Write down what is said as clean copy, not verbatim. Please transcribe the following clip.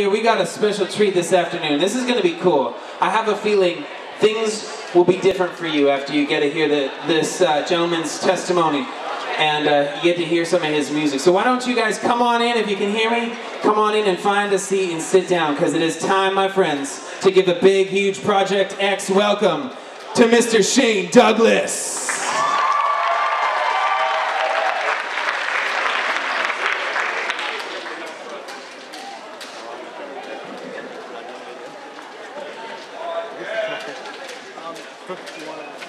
We got a special treat this afternoon. This is going to be cool. I have a feeling things will be different for you after you get to hear this gentleman's testimony and you get to hear some of his music. So why don't you guys come on in, if you can hear me, come on in and find a seat and sit down, because it is time, my friends, to give a big, huge Project X welcome to Mr. Shane Douglas. You wanna